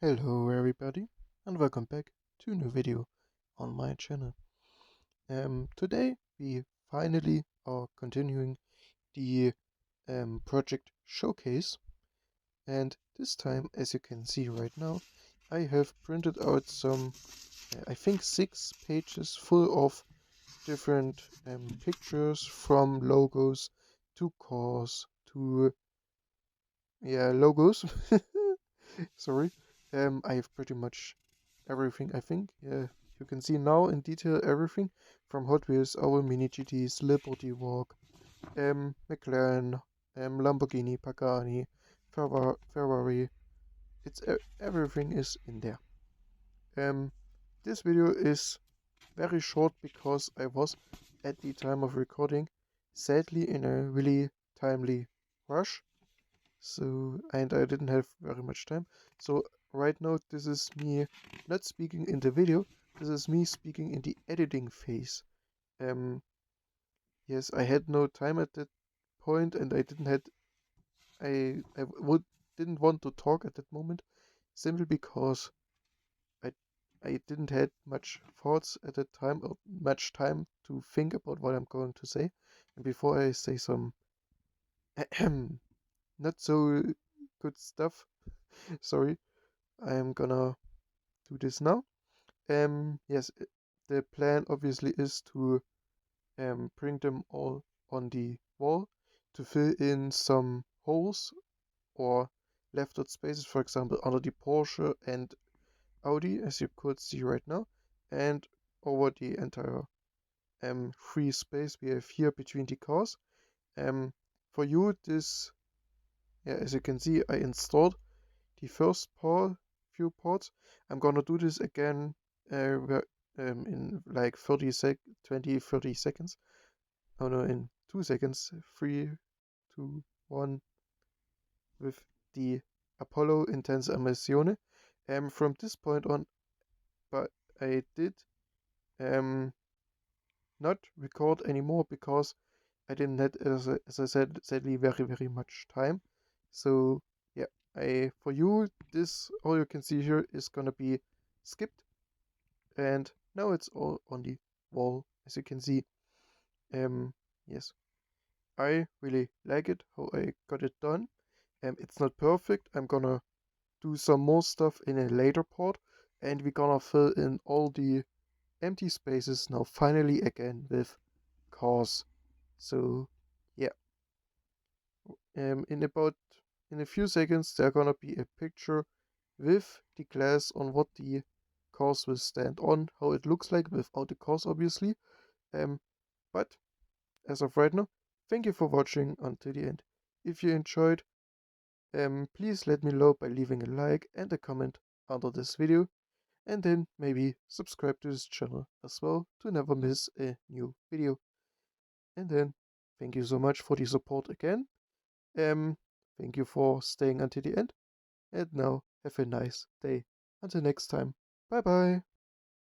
Hello everybody and welcome back to a new video on my channel. Today we finally are continuing the project showcase, and this time, as you can see right now, I have printed out some I think 6 pages full of different pictures, from logos to cars to logos. Sorry. I have pretty much everything, I think. Yeah, you can see now in detail everything from Hot Wheels, our Mini GTs, Liberty Walk, McLaren, Lamborghini, Pagani, Ferrari. Everything is in there. This video is very short because I was, at the time of recording, sadly in a really timely rush. And I didn't have very much time. So right now, this is me not speaking in the video. This is me speaking in the editing phase. Um, yes, I had no time at that point, and I didn't want to talk at that moment, simply because I I didn't had much thoughts at that time, or much time to think about what I'm going to say. And before I say some not so good stuff, sorry, I am gonna do this now. Yes, the plan obviously is to print them all on the wall to fill in some holes or left out spaces, for example, under the Porsche and Audi, as you could see right now, and over the entire free space we have here between the cars. For you, this, yeah, as you can see, I installed the first few parts. I'm gonna do this again in like 30 seconds. Oh no, in 2 seconds. 3, 2, 1, with the Apollo Intense Immersione. From this point on, but I did um not record anymore because I didn't have, as I said, sadly, very much time. So yeah, for you, this all you can see here is gonna be skipped, and now it's all on the wall, as you can see. Yes, I really like it how I got it done. It's not perfect. I'm gonna do some more stuff in a later part, and we're gonna fill in all the empty spaces now finally again with cars. So yeah, um, in about in a few seconds there gonna be a picture with the glass on what the cars will stand on, how it looks like without the cars obviously. Um, but as of right now, thank you for watching until the end. If you enjoyed, please let me know by leaving a like and a comment under this video, and then maybe subscribe to this channel as well to never miss a new video. And then thank you so much for the support again. Um, Thank you for staying until the end, and now have a nice day. Until next time, bye bye.